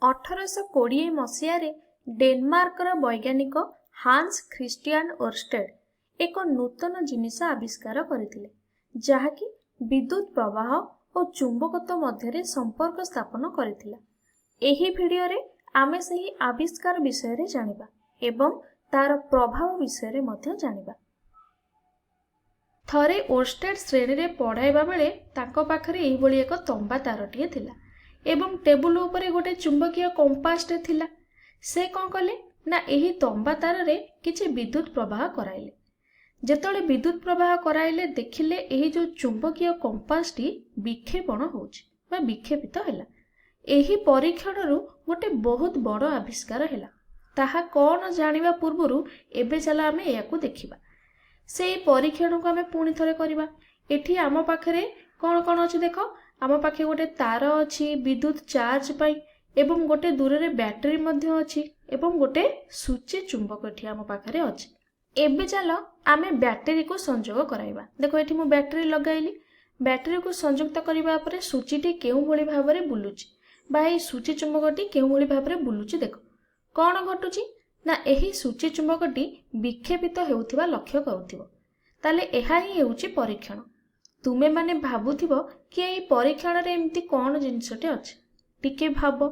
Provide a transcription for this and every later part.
1820 ମସିହାରେ ଡେନମାର୍କର ବୈଜ୍ଞାନିକ Hans Christian ଓରଷ୍ଟେଡ୍ ଏକ ନୂତନ ଜିନିଷ ଆବିଷ୍କାର କରିଥିଲେ, ଯାହାକି ବିଦ୍ୟୁତ୍ ପ୍ରବାହ ଓ ଚୁମ୍ବକତ୍ୱ ମଧ୍ୟରେ ସମ୍ପର୍କ ସ୍ଥାପନ କରିଥିଲା। ଏହି ଭିଡ଼ିଓରେ ଆମେ ସେହି ଆବିଷ୍କାର ବିଷୟରେ ଜାଣିବା ଏବଂ ତାର ପ୍ରଭାବ ବିଷୟରେ ମଧ୍ୟ ଜାଣିବା। ଥରେ ଓରଷ୍ଟେଡ୍ ଶ୍ରେଣୀରେ ପଢ଼ାଇବା ବେଳେ ତାଙ୍କ ପାଖରେ ଏହିଭଳି ଏକ ତମ୍ବା ତାରଟିଏ ଥିଲା ଏବଂ ଟେବୁଲ ଉପରେ ଗୋଟେ ଚୁମ୍ବକୀୟ କମ୍ପାସଟେ ଥିଲା। ସେ କ'ଣ କଲେ ନା ଏହି ତମ୍ବା ତାରରେ କିଛି ବିଦ୍ୟୁତ୍ ପ୍ରବାହ କରାଇଲେ। ଯେତେବେଳେ ବିଦ୍ୟୁତ୍ ପ୍ରବାହ କରାଇଲେ ଦେଖିଲେ ଏହି ଯେଉଁ ଚୁମ୍ବକୀୟ କମ୍ପାସଟି ବିକ୍ଷେପଣ ହେଉଛି ବା ବିକ୍ଷେପିତ ହେଲା। ଏହି ପରୀକ୍ଷଣରୁ ଗୋଟେ ବହୁତ ବଡ଼ ଆବିଷ୍କାର ହେଲା। ତାହା କ'ଣ ଜାଣିବା ପୂର୍ବରୁ ଏବେ ଚାଲ ଆମେ ଏହାକୁ ଦେଖିବା। ସେଇ ପରୀକ୍ଷଣକୁ ଆମେ ପୁଣି ଥରେ କରିବା। ଏଠି ଆମ ପାଖରେ କ'ଣ କ'ଣ ଅଛି ଦେଖ। ଆମ ପାଖେ ଗୋଟେ ତାର ଅଛି ବିଦ୍ୟୁତ୍ ଚାର୍ଜ ପାଇଁ ଏବଂ ଗୋଟେ ଦୂରରେ ବ୍ୟାଟେରୀ ମଧ୍ୟ ଅଛି ଏବଂ ଗୋଟେ ସୂଚୀ ଚୁମ୍ବକ ଏଠି ଆମ ପାଖରେ ଅଛି। ଏବେ ଚାଲ ଆମେ ବ୍ୟାଟେରୀକୁ ସଂଯୋଗ କରାଇବା। ଦେଖ ଏଠି ମୁଁ ବ୍ୟାଟେରୀ ଲଗାଇଲି। ବ୍ୟାଟେରୀକୁ ସଂଯୁକ୍ତ କରିବା ପରେ ସୂଚୀଟି କେଉଁଭଳି ଭାବରେ ବୁଲୁଛି ବା ଏହି ସୂଚୀ ଚୁମ୍ବକଟି କେଉଁଭଳି ଭାବରେ ବୁଲୁଛି ଦେଖ। କ'ଣ ଘଟୁଛି ନା ଏହି ସୂଚୀ ଚୁମ୍ବକଟି ବିକ୍ଷେପିତ ହେଉଥିବା ଲକ୍ଷ୍ୟ କରୁଥିବ। ତାହେଲେ ଏହା ହିଁ ହେଉଛି ପରୀକ୍ଷଣ। ତୁମେମାନେ ଭାବୁଥିବ କି ଏହି ପରୀକ୍ଷଣରେ ଏମିତି କ'ଣ ଜିନିଷଟେ ଅଛି। ଟିକେ ଭାବ,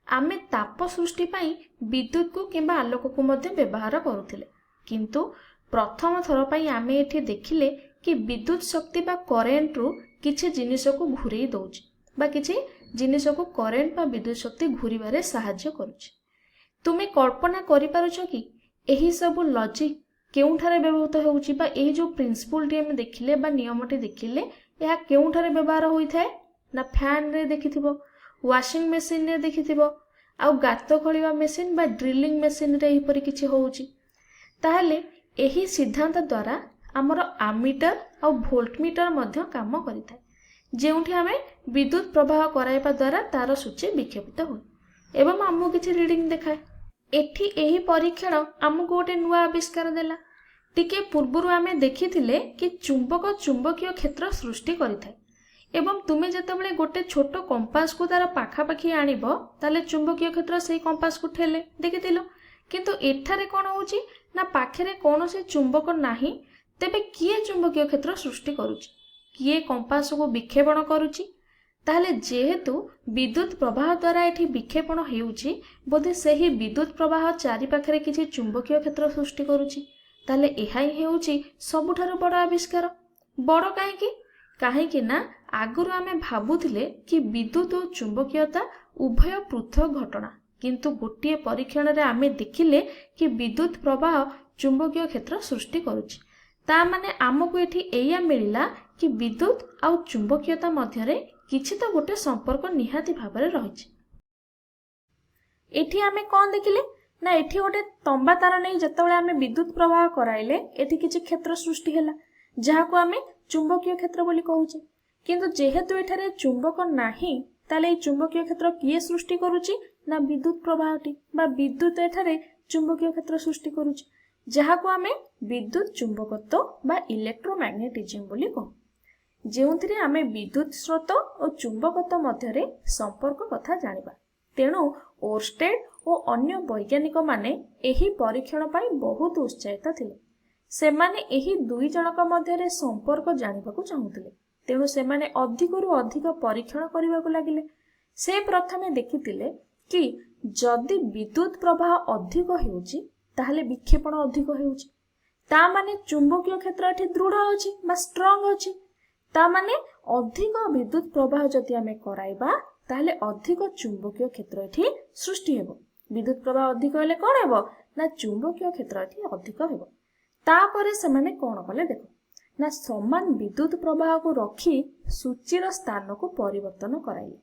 ଆମେ ତାପ ସୃଷ୍ଟି ପାଇଁ ବିଦ୍ୟୁତକୁ କିମ୍ବା ଆଲୋକକୁ ମଧ୍ୟ ବ୍ୟବହାର କରୁଥିଲେ, କିନ୍ତୁ ପ୍ରଥମ ଥର ପାଇଁ ଆମେ ଏଠି ଦେଖିଲେ କି ବିଦ୍ୟୁତ୍ ଶକ୍ତି ବା କରେଣ୍ଟରୁ କିଛି ଜିନିଷକୁ ଘୁରେଇ ଦେଉଛି ବା କିଛି ଜିନିଷକୁ କରେଣ୍ଟ ବା ବିଦ୍ୟୁତ୍ ଶକ୍ତି ଘୁରିବାରେ ସାହାଯ୍ୟ କରୁଛି। ତୁମେ କଳ୍ପନା କରିପାରୁଛ କି ଏହି ସବୁ ଲଜିକ୍ କେଉଁଠାରେ ବ୍ୟବହୃତ ହେଉଛି ବା ଏହି ଯେଉଁ ପ୍ରିନ୍ସିପଲଟି ଆମେ ଦେଖିଲେ ବା ନିୟମଟି ଦେଖିଲେ ଏହା କେଉଁଠାରେ ବ୍ୟବହାର ହୋଇଥାଏ ନା ଫ୍ୟାନ୍ରେ ଦେଖିଥିବ, ୱାସିଂ ମେସିନ୍ରେ ଦେଖିଥିବ, ଆଉ ଗାତ ଖୋଳିବା ମେସିନ୍ ବା ଡ୍ରିଲିଂ ମେସିନ୍ରେ ଏହିପରି କିଛି ହେଉଛି। ତାହେଲେ ଏହି ସିଦ୍ଧାନ୍ତ ଦ୍ୱାରା ଆମର ଆମିଟର ଆଉ ଭୋଲ୍ଟମିଟର ମଧ୍ୟ କାମ କରିଥାଏ, ଯେଉଁଠି ଆମେ ବିଦ୍ୟୁତ୍ ପ୍ରବାହ କରାଇବା ଦ୍ୱାରା ତାର ସୂଚୀ ବିକ୍ଷେପିତ ହୁଏ ଏବଂ ଆମକୁ କିଛି ରିଡ଼ିଂ ଦେଖାଏ। ଏଠି ଏହି ପରୀକ୍ଷଣ ଆମକୁ ଗୋଟେ ନୂଆ ଆବିଷ୍କାର ଦେଲା। ଟିକେ ପୂର୍ବରୁ ଆମେ ଦେଖିଥିଲେ କି ଚୁମ୍ବକ ଚୁମ୍ବକୀୟ କ୍ଷେତ୍ର ସୃଷ୍ଟି କରିଥାଏ ଏବଂ ତୁମେ ଯେତେବେଳେ ଗୋଟେ ଛୋଟ କମ୍ପାସକୁ ତାର ପାଖାପାଖି ଆଣିବ ତାହେଲେ ଚୁମ୍ବକୀୟ କ୍ଷେତ୍ର ସେହି କମ୍ପାସକୁ ଠେଲେ, ଦେଖିଥିଲ। କିନ୍ତୁ ଏଠାରେ କ'ଣ ହେଉଛି ନା ପାଖରେ କୌଣସି ଚୁମ୍ବକ ନାହିଁ। ତେବେ କିଏ ଚୁମ୍ବକୀୟ କ୍ଷେତ୍ର ସୃଷ୍ଟି କରୁଛି? କିଏ କମ୍ପାସକୁ ବିକ୍ଷେପଣ କରୁଛି? ତାହେଲେ ଯେହେତୁ ବିଦ୍ୟୁତ୍ ପ୍ରବାହ ଦ୍ୱାରା ଏଠି ବିକ୍ଷେପଣ ହେଉଛି, ବୋଧେ ସେହି ବିଦ୍ୟୁତ୍ ପ୍ରବାହ ଚାରିପାଖରେ କିଛି ଚୁମ୍ବକୀୟ କ୍ଷେତ୍ର ସୃଷ୍ଟି କରୁଛି। ତାହେଲେ ଏହା ହିଁ ହେଉଛି ସବୁଠାରୁ ବଡ଼ ଆବିଷ୍କାର। ବଡ଼ କାହିଁକି? କାହିଁକି ନା ଆଗରୁ ଆମେ ଭାବୁଥିଲେ କି ବିଦ୍ୟୁତ୍ ଓ ଚୁମ୍ବକୀୟତା ଉଭୟ ପୃଥକ୍ ଘଟଣା, କିନ୍ତୁ ଗୋଟିଏ ପରୀକ୍ଷଣରେ ଆମେ ଦେଖିଲେ କି ବିଦ୍ୟୁତ୍ ପ୍ରବାହ ଚୁମ୍ବକୀୟ କ୍ଷେତ୍ର ସୃଷ୍ଟି କରୁଛି। ତା ମାନେ ଆମକୁ ଏଠି ଏଇଆ ମିଳିଲା କି ବିଦ୍ୟୁତ୍ ଆଉ ଚୁମ୍ବକୀୟତା ମଧ୍ୟରେ କିଛି ତ ଗୋଟେ ସମ୍ପର୍କ ନିହାତି ଭାବରେ ରହିଛି। ଏଠି ଆମେ କ'ଣ ଦେଖିଲେ ନା ଏଠି ଗୋଟେ ତମ୍ବା ତାର ନେଇ ଯେତେବେଳେ ଆମେ ବିଦ୍ୟୁତ୍ ପ୍ରବାହ କରାଇଲେ ଏଠି କିଛି କ୍ଷେତ୍ର ସୃଷ୍ଟି ହେଲା, ଯାହାକୁ ଆମେ ଚୁମ୍ବକୀୟ କ୍ଷେତ୍ର ବୋଲି କହୁଛେ। କିନ୍ତୁ ଯେହେତୁ ଏଠାରେ ଚୁମ୍ବକ ନାହିଁ, ତାହେଲେ ଏହି ଚୁମ୍ବକୀୟ କ୍ଷେତ୍ର କିଏ ସୃଷ୍ଟି କରୁଛି ନା ବିଦ୍ୟୁତ୍ ପ୍ରବାହଟି ବା ବିଦ୍ୟୁତ୍ ଏଠାରେ ଚୁମ୍ବକୀୟ କ୍ଷେତ୍ର ସୃଷ୍ଟି କରୁଛି, ଯାହାକୁ ଆମେ ବିଦ୍ୟୁତ୍ ଚୁମ୍ବକତ୍ୱ ବା ଇଲେକ୍ଟ୍ରୋମ୍ୟାଗ୍ନେଟିଜିମ୍ ବୋଲି କହୁ, ଯେଉଁଥିରେ ଆମେ ବିଦ୍ୟୁତ୍ ସ୍ରୋତ ଓ ଚୁମ୍ବକତ୍ୱ ମଧ୍ୟରେ ସମ୍ପର୍କ କଥା ଜାଣିବା। ତେଣୁ ଓରଷ୍ଟେଡ୍ ଓ ଅନ୍ୟ ବୈଜ୍ଞାନିକମାନେ ଏହି ପରୀକ୍ଷଣ ପାଇଁ ବହୁତ ଉତ୍ସାହିତ ଥିଲେ। ସେମାନେ ଏହି ଦୁଇ ଜଣଙ୍କ ମଧ୍ୟରେ ସମ୍ପର୍କ ଜାଣିବାକୁ ଚାହୁଁଥିଲେ, ତେଣୁ ସେମାନେ ଅଧିକରୁ ଅଧିକ ପରୀକ୍ଷଣ କରିବାକୁ ଲାଗିଲେ। ସେ ପ୍ରଥମେ ଦେଖିଥିଲେ କି ଯଦି ବିଦ୍ୟୁତ୍ ପ୍ରବାହ ଅଧିକ ହେଉଛି ତାହେଲେ ବିକ୍ଷେପଣ ଅଧିକ ହେଉଛି। ତା ମାନେ ଚୁମ୍ବକୀୟ କ୍ଷେତ୍ର ଏଠି ଦୃଢ଼ ଅଛି ବା ଷ୍ଟ୍ରଙ୍ଗ ଅଛି। ତା ମାନେ ଅଧିକ ବିଦ୍ୟୁତ୍ ପ୍ରବାହ ଯଦି ଆମେ କରାଇବା ତାହେଲେ ଅଧିକ ଚୁମ୍ବକୀୟ କ୍ଷେତ୍ର ଏଠି ସୃଷ୍ଟି ହେବ। ବିଦ୍ୟୁତ୍ ପ୍ରବାହ ଅଧିକ ହେଲେ କ'ଣ ହେବ ନା ଚୁମ୍ବକୀୟ କ୍ଷେତ୍ର ଏଠି ଅଧିକ ହେବ। ତାପରେ ସେମାନେ କ'ଣ କଲେ ଦେଖ ନା ସମାନ ବିଦ୍ୟୁତ୍ ପ୍ରବାହକୁ ରଖି ସୂଚୀର ସ୍ଥାନକୁ ପରିବର୍ତ୍ତନ କରାଇଲେ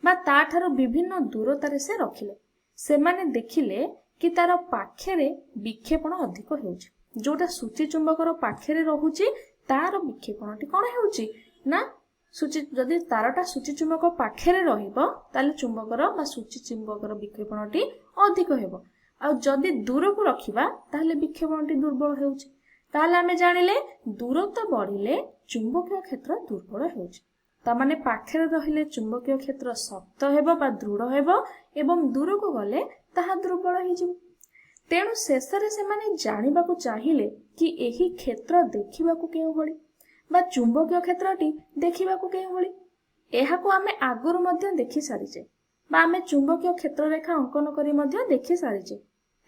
ବା ତାଠାରୁ ବିଭିନ୍ନ ଦୂରତାରେ ସେ ରଖିଲେ। ସେମାନେ ଦେଖିଲେ କି ତାର ପାଖରେ ବିକ୍ଷେପଣ ଅଧିକ ହେଉଛି। ଯୋଉଟା ସୂଚୀ ଚୁମ୍ବକର ପାଖରେ ରହୁଛି ତାର ବିକ୍ଷେପଣଟି କ'ଣ ହେଉଛି ନା ଯଦି ତାରଟା ସୂଚୀ ଚୁମ୍ବକ ପାଖରେ ରହିବ ତାହେଲେ ଚୁମ୍ବକର ବା ସୂଚୀ ଚୁମ୍ବକର ବିକ୍ଷେପଣଟି ଅଧିକ ହେବ, ଆଉ ଯଦି ଦୂରକୁ ରଖିବା ତାହେଲେ ବିକ୍ଷେପଣଟି ଦୁର୍ବଳ ହେଉଛି। ତାହେଲେ ଆମେ ଜାଣିଲେ ଦୂରତ୍ୱ ବଢ଼ିଲେ ଚୁମ୍ବକୀୟ କ୍ଷେତ୍ର ଦୁର୍ବଳ ହେଉଛି। तामाने पाखरे रहिले चुंबकीय क्षेत्र शक्त हेबो बा दृढ़ हेबो एवं दूर को गले ताहा दुर्बल हो जिवो। तेणु शेषरे से माने जानिबाकू चाहिए कि एही क्षेत्र देखिबाकू केउ भली बा चुंबकीय क्षेत्रटी देखिबाकू केउ भली। एहाकू आमे आगुरु मध्य देखि सारिचे बा आमे चुंबकीय क्षेत्र रेखा अंकन करी मध्य देखि सारिचे।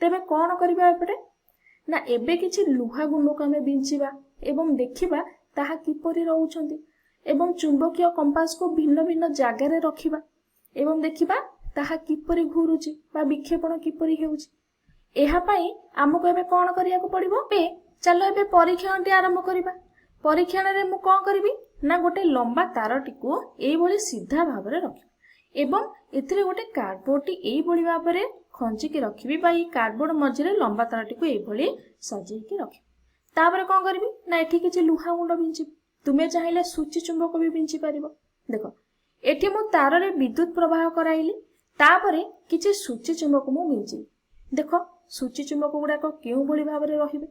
तेबे कोन करिबा एपटे ना एबे किछि लुहा गुंडक आमे बिंचिबा एवं देखिबा ताहा किपरि रहउछंती एवं चुंबकीय कंपास को भिन्न भिन्न जगार रखिबा एवं देखिबा ताहा किपरि घुरुची बा विक्षेपण किपरि हेउची। एहा पई हमको एबे कोन करियाको पड़िबो चलो एबे परीक्षणटी आरंभ करिबा। परीक्षण रे मु कोन करिबी ना गोटे लंबा तारटी को एई भली सीधा भाव रे रखिबी एवं एथिरे गोटे कार्डबोर्ड टी एई भली भाव रे खंची के रखिबी बा ई कार्डबोर्ड मझिरे लंबा तारटी को एई भली सजेई के रखिबी। तापर कोन करिबी ना एठी किछि लुहा गुंड बिंचिबी। तुमे चाहिले सूची चुंबक भी बिंची पारिबो। देखो एठी मु तार रे विद्युत प्रवाह कराइली तापरे किछि सूची चुंबक मु बिंची। देखो सूची चुंबक गुडा को केउ भली भाव रे रहिबे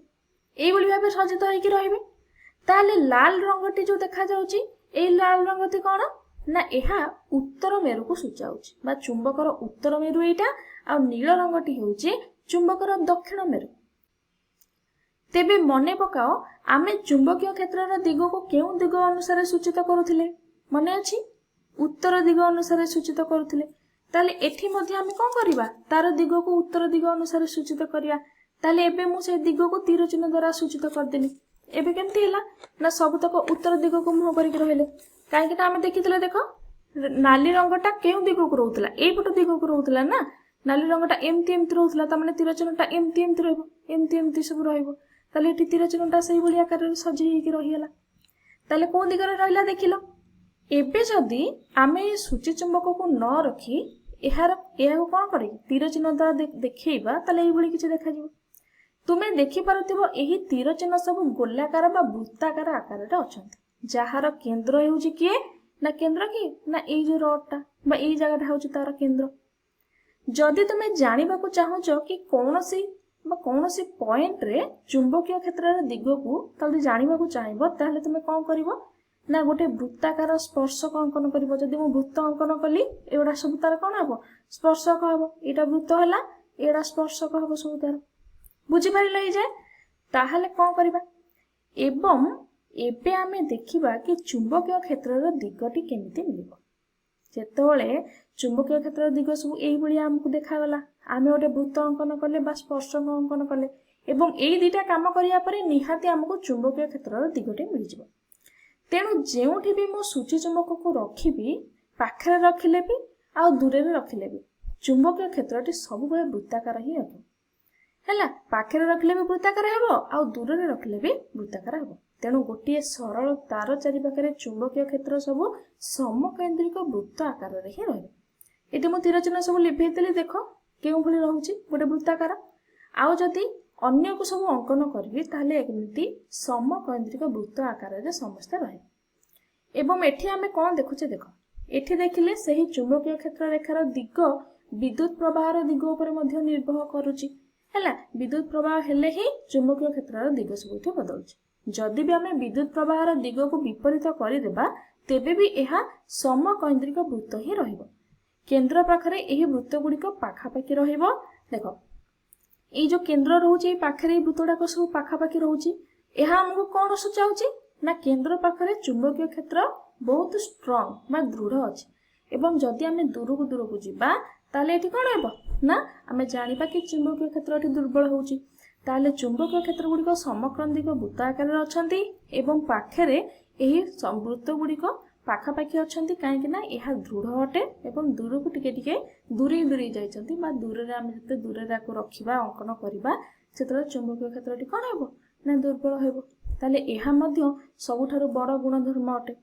एई भली भाव सजित होई कि रहिबे। ताले लाल रंगटी जो देखा जाउची एई लाल रंगती कोन ना एहा उत्तर मेरु को सूचाउची बा चुंबकर उत्तर मेरु एटा आ नील रंगटी होउची चुंबकर दक्षिण मेरु। तेबे मने पकाओ आमे चुंबकीय क्षेत्रर दिग को केउ दिग अनुसार सूचित करूथिले मने अछि उत्तर दिग अनुसार सूचित करूथिले। ताले एठी मध्ये आमे कोन करिबा तार दिग को उत्तर दिग अनुसार सूचित करिया। ताले एबे मु से दिग को तीर चिन्ह द्वारा सूचित कर देनी। एबे केमती हैला ना सबतक उत्तर दिग को मुह करिक रहले काहे कि आमे देखितले। देखो नाली रंगटा केउ दिग को रहउतला एई पट दिग को रहउतला ना नाली रंगटा एमती एमती रहउतला त माने तीर चिन्हटा एमती एमती रहइबो एमती एमती सब रहइबो। ताले एठी तीर चिन्हटा सही भली आकार रे सजी हेकि रहियला। ताले को दिगरे रहिला देखिलो। एबे जदी आमे सूची चुंबक को न रखी एहार कोन करी तीर चिन्ह द्वारा देखैबा ताले एई भली किछि देखा जिवो। तुमे देखि पारुथिबो एही तीर चिन्ह सब गोलाकार बा वृत्ताकार आकार रे अछंती जहार केंद्र हेउची किए ना केंद्र की ना एई जो रडटा बा एई जगहटा हेउची तार केंद्र। जदी तुमे जानिबाकू चाहूचो कि कौनसी पॉइंट रे चुंबकीय क्षेत्र रे दिग को तल्दी जानिबाकू चाहिबो ताहले तुमे कोन करिवो ना गोटे वृत्ताकार स्पर्शक अंकन करिवो। जदी मु वृत्त अंकन कली एडा सब तार कोन हबो स्पर्शक हबो। एटा वृत्त हला एडा स्पर्शक हबो सब तार बुझी पारिले हे जे। ताहले कोन करिबा एवं एबे आमे देखिबा कि चुंबकीय क्षेत्र रे दिगटी केमिति मिलिबो। जेतोळे चुंबकीय क्षेत्र दिग सब एई भली हमकु देखा गला आमे ओटे वृत्त अंकन कले बा स्पर्शक अंकन कले एवं एई दुटा काम करिया परे निहाती हमकु चुंबकीय क्षेत्र दिगटे मिल जिवो। तेणु जेउठी भी मो सूची चुंबक को रखिबी पाखरे रखिले भी आ दूरे रे रखिले भी चुंबकीय क्षेत्रटी सब बेले वृत्ताकार ही हेबो। हैला पाखरे रखिले भी वृत्ताकार हेबो आ दूरे रे रखिले भी वृत्ताकार हेबो। तेणु गोटे सरल तार चारि पाखरे चुंबकीय क्षेत्र सब समकेंद्रिक वृत्त आकार रे ही रहबे। एटी मो तीर चिन्ह सब लिभेइ देली देखो केउ भली रहउची गोटे वृत्ताकार। आउ जदी अन्य को सब अंकन करबी ताहले एमिति समकेंद्रिक वृत्त आकार रे समस्त रहे। एवं एठी आमे कोन देखुचे देखो एठी देखिले सही चुंबकीय क्षेत्र रेखार दिग विद्युत प्रवाहर दिग ऊपर मध्ये निर्भर करूची। हैला विद्युत प्रवाह हेले ही चुंबकीय क्षेत्रर दिग सब एठी बदलुची। जदि भी आमे विद्युत प्रवाहर दिग को विपरीत करि देबा तेबे भी एहा समकेंद्रिक वृत्त ही रहिबो। केंद्र पाखरे एही वृत्त गुडिक पाखापाखी रहिबो। देखो एई जो केंद्र रहउची एई पाखरे वृत्तडा को सब पाखापाखी रहउची एहा हमको कोन सूचाउची ना केंद्र पाखरे चुंबकीय क्षेत्र बहुत स्ट्रांग बा दृढ़ अछि। एवं जदि आमे दूर को जिबा ताले एठी कोन हेबो ना आमे जानिबा कि चुंबकीय क्षेत्रटी दुर्बल होउची। ताले चुंबकीय क्षेत्र गुडिक समकेंद्रिक वृत्त आकार रे अछंती एवं पाखरे एही वृत्त गुडिक पाखापाखी अछंती काहेकि ना एहा दृढ़ अटे एवं दूर को टिके टिके दूरी जाइछंती बा दूर रे आमे जते दूर रे को रखिबा अंकन करिबा सेतरा चुंबकीय क्षेत्रटी कोन हेबो ना दुर्बल हेबो। ताले एहा मध्य सबुठारु बड़ गुणधर्म अटे।